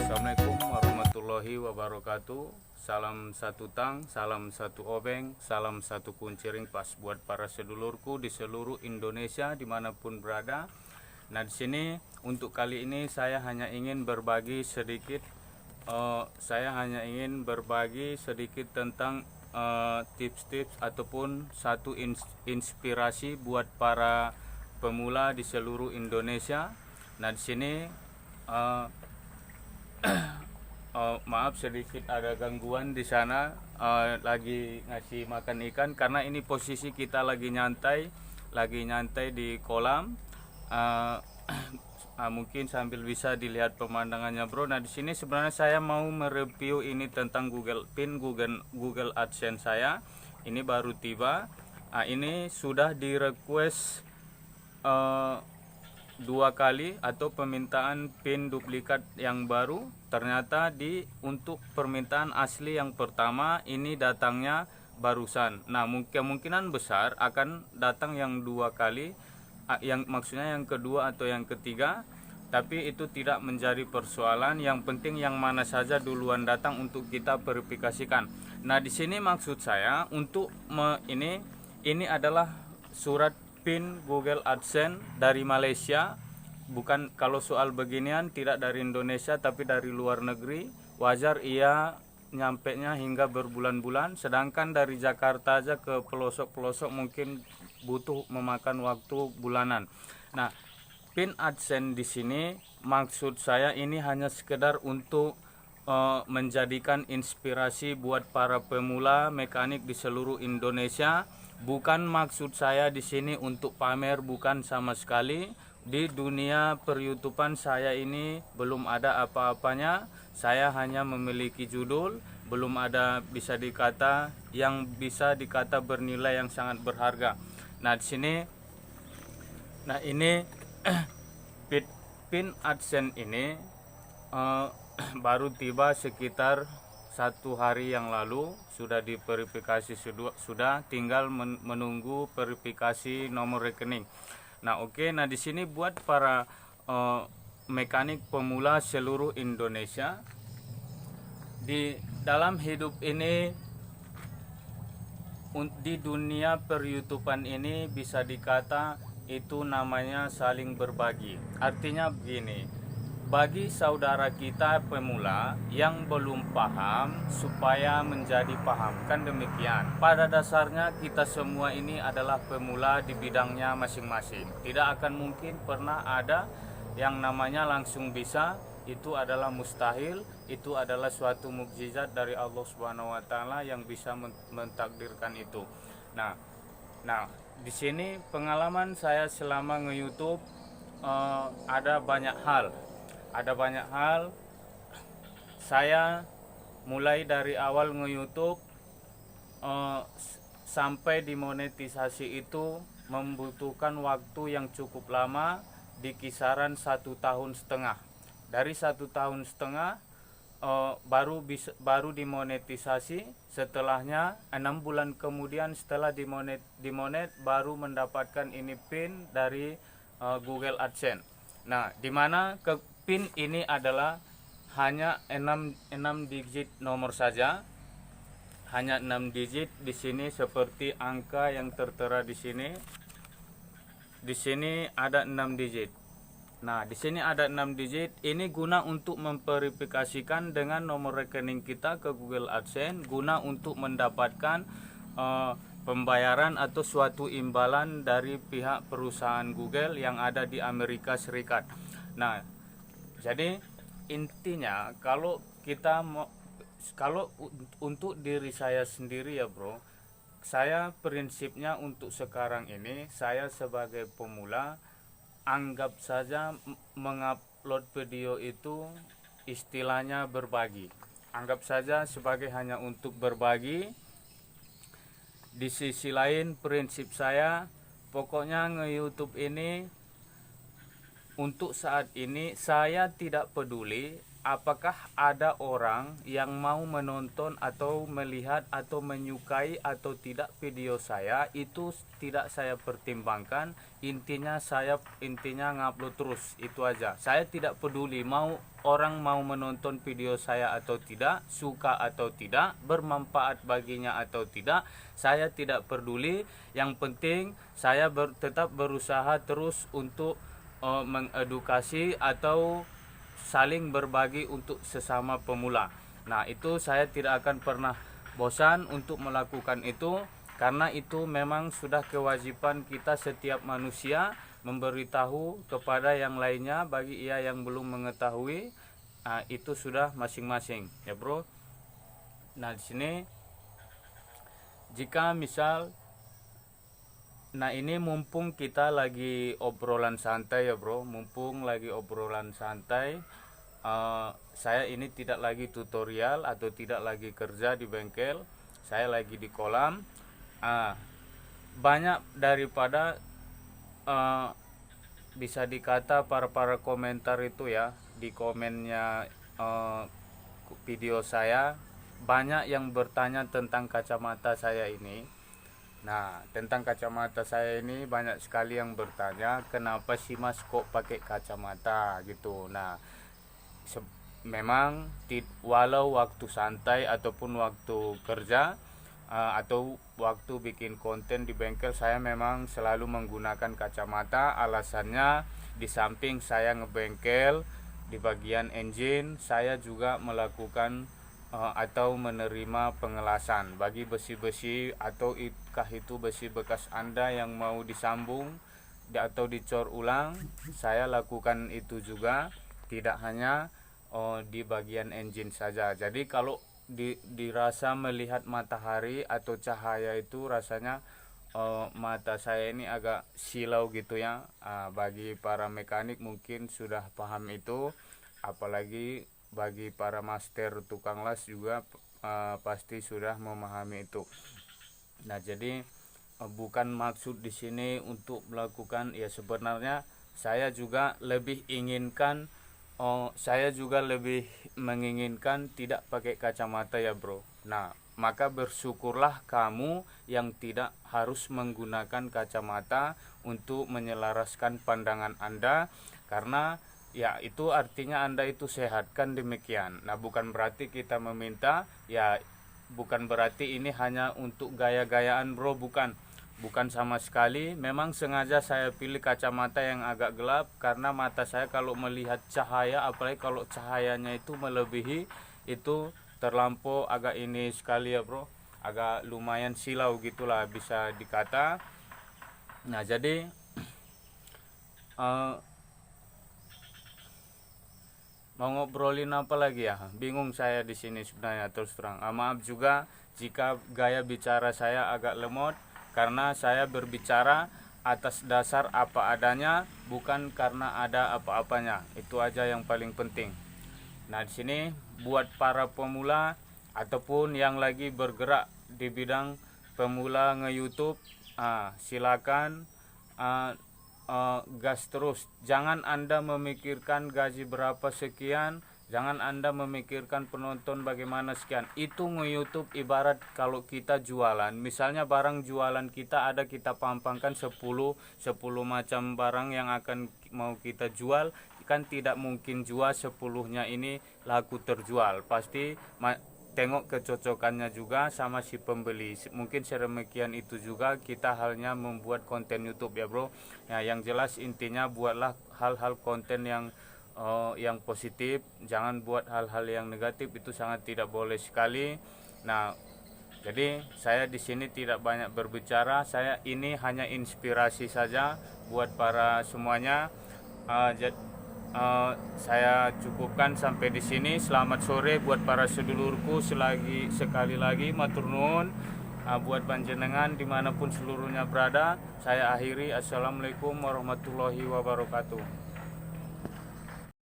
Assalamualaikum warahmatullahi wabarakatuh. Salam satu tang, salam satu obeng, salam satu kunciring pas buat para sedulurku di seluruh Indonesia dimanapun berada. Nah, di sini untuk kali ini saya hanya ingin berbagi sedikit tentang tips-tips ataupun satu inspirasi buat para pemula di seluruh Indonesia. Nah, di sini maaf sedikit ada gangguan di sana, lagi ngasih makan ikan karena ini posisi kita lagi nyantai di kolam. Mungkin sambil bisa dilihat pemandangannya, bro. Nah, di sini sebenarnya saya mau mereview ini tentang Google AdSense saya. Ini baru tiba. Ini sudah di request 2 kali atau permintaan PIN duplikat yang baru. Ternyata untuk permintaan asli yang pertama ini datangnya barusan. Nah, kemungkinan besar akan datang yang 2 kali, yang maksudnya yang kedua atau yang ketiga. Tapi itu tidak menjadi persoalan. Yang penting yang mana saja duluan datang untuk kita verifikasikan. Nah, di sini maksud saya untuk ini adalah surat PIN Google AdSense dari Malaysia. Bukan, kalau soal beginian tidak dari Indonesia tapi dari luar negeri. Wajar ia nyampenya hingga berbulan-bulan, sedangkan dari Jakarta aja ke pelosok-pelosok mungkin butuh memakan waktu bulanan. Nah, PIN AdSense di sini maksud saya ini hanya sekedar untuk menjadikan inspirasi buat para pemula mekanik di seluruh Indonesia. Bukan maksud saya di sini untuk pamer, bukan sama sekali. Di dunia per-YouTubean saya ini belum ada apa-apanya. Saya hanya memiliki judul, belum ada bisa dikata bernilai yang sangat berharga. Nah, di sini ini PIN AdSense ini baru tiba sekitar 1 hari yang lalu, sudah diverifikasi, sudah tinggal menunggu verifikasi nomor rekening. Nah, oke. Nah, di sini buat para mekanik pemula seluruh Indonesia, di dalam hidup ini, di dunia per-YouTubean ini bisa dikata itu namanya saling berbagi. Artinya begini, bagi saudara kita pemula yang belum paham supaya menjadi paham, kan demikian. Pada dasarnya kita semua ini adalah pemula di bidangnya masing-masing. Tidak akan mungkin pernah ada yang namanya langsung bisa. Itu adalah mustahil. Itu adalah suatu mukjizat dari Allah Subhanahu wa taala yang bisa mentakdirkan itu. Nah, di sini pengalaman saya selama nge-YouTube, ada banyak hal. Saya mulai dari awal nge-YouTube sampai dimonetisasi itu membutuhkan waktu yang cukup lama, di kisaran 1,5 tahun. Dari 1,5 tahun baru dimonetisasi. Setelahnya 6 bulan kemudian setelah dimonet baru mendapatkan ini PIN dari Google AdSense. Nah, dimana PIN ini adalah hanya 6 digit nomor saja, hanya 6 digit. Di sini seperti angka yang tertera di sini. Di sini ada 6 digit. Nah, di sini ada 6 digit. Ini guna untuk memverifikasikan dengan nomor rekening kita ke Google AdSense, guna untuk mendapatkan pembayaran atau suatu imbalan dari pihak perusahaan Google yang ada di Amerika Serikat. Nah, jadi intinya kalau untuk diri saya sendiri ya, bro, saya prinsipnya untuk sekarang ini, saya sebagai pemula, anggap saja mengupload video itu istilahnya berbagi. Anggap saja sebagai hanya untuk berbagi. di sisi lain prinsip saya pokoknya nge-YouTube ini untuk saat ini saya tidak peduli apakah ada orang yang mau menonton atau melihat atau menyukai atau tidak video saya, itu tidak saya pertimbangkan. Intinya ngupload terus, itu aja. Saya tidak peduli orang mau menonton video saya atau tidak, suka atau tidak, bermanfaat baginya atau tidak, saya tidak peduli. Yang penting saya tetap berusaha terus untuk mengedukasi atau saling berbagi untuk sesama pemula. Nah, itu saya tidak akan pernah bosan untuk melakukan itu, karena itu memang sudah kewajiban kita setiap manusia memberitahu kepada yang lainnya. Bagi ia yang belum mengetahui, itu sudah masing-masing ya bro. Nah, di sini jika misal, nah ini mumpung kita lagi obrolan santai ya bro, mumpung lagi obrolan santai, saya ini tidak lagi tutorial atau tidak lagi kerja di bengkel, saya lagi di kolam. Banyak daripada bisa dikata para komentar itu ya, di komennya video saya banyak yang bertanya tentang kacamata saya ini. Nah, tentang kacamata saya ini banyak sekali yang bertanya, kenapa sih mas kok pakai kacamata gitu. Nah, memang walau waktu santai ataupun waktu kerja atau waktu bikin konten di bengkel, saya memang selalu menggunakan kacamata. Alasannya, di samping saya ngebengkel di bagian engine, saya juga melakukan atau menerima pengelasan bagi besi-besi atau itu besi bekas Anda yang mau disambung atau dicor ulang. Saya lakukan itu juga, tidak hanya di bagian engine saja. Jadi kalau dirasa melihat matahari atau cahaya itu rasanya mata saya ini agak silau gitu ya. Bagi para mekanik mungkin sudah paham itu, apalagi bagi para master tukang las juga pasti sudah memahami itu. Nah, jadi bukan maksud di sini untuk melakukan, ya sebenarnya saya juga lebih menginginkan tidak pakai kacamata ya bro. Nah, maka bersyukurlah kamu yang tidak harus menggunakan kacamata untuk menyelaraskan pandangan Anda, karena ya itu artinya Anda itu sehat, kan demikian. Nah, bukan berarti kita meminta, ya bukan berarti ini hanya untuk gaya-gayaan bro, bukan sama sekali. Memang sengaja saya pilih kacamata yang agak gelap, karena mata saya kalau melihat cahaya, apalagi kalau cahayanya itu melebihi, itu terlampau agak ini sekali ya bro, agak lumayan silau gitulah bisa dikata. Nah, jadi mau ngobrolin apa lagi ya? Bingung saya di sini sebenarnya, terus terang. Maaf juga jika gaya bicara saya agak lemot, karena saya berbicara atas dasar apa adanya, bukan karena ada apa-apanya. Itu aja yang paling penting. Nah, di sini buat para pemula ataupun yang lagi bergerak di bidang pemula nge-YouTube, silakan gas terus. Jangan Anda memikirkan gaji berapa sekian, jangan Anda memikirkan penonton bagaimana sekian. Itu nge-YouTube ibarat kalau kita jualan. Misalnya barang jualan kita ada, kita pampangkan 10 macam barang yang akan mau kita jual, kan tidak mungkin jual 10-nya ini laku terjual. Pasti tengok kecocokannya juga sama si pembeli. Mungkin sedemikian itu juga kita halnya membuat konten YouTube ya bro. Nah, yang jelas intinya buatlah hal-hal konten yang positif, jangan buat hal-hal yang negatif, itu sangat tidak boleh sekali. Nah, jadi saya di sini tidak banyak berbicara, saya ini hanya inspirasi saja buat para semuanya. Saya cukupkan sampai di sini. Selamat sore buat para sedulurku, sekali lagi matur nuwun buat panjenengan dimanapun seluruhnya berada. Saya akhiri, assalamualaikum warahmatullahi wabarakatuh.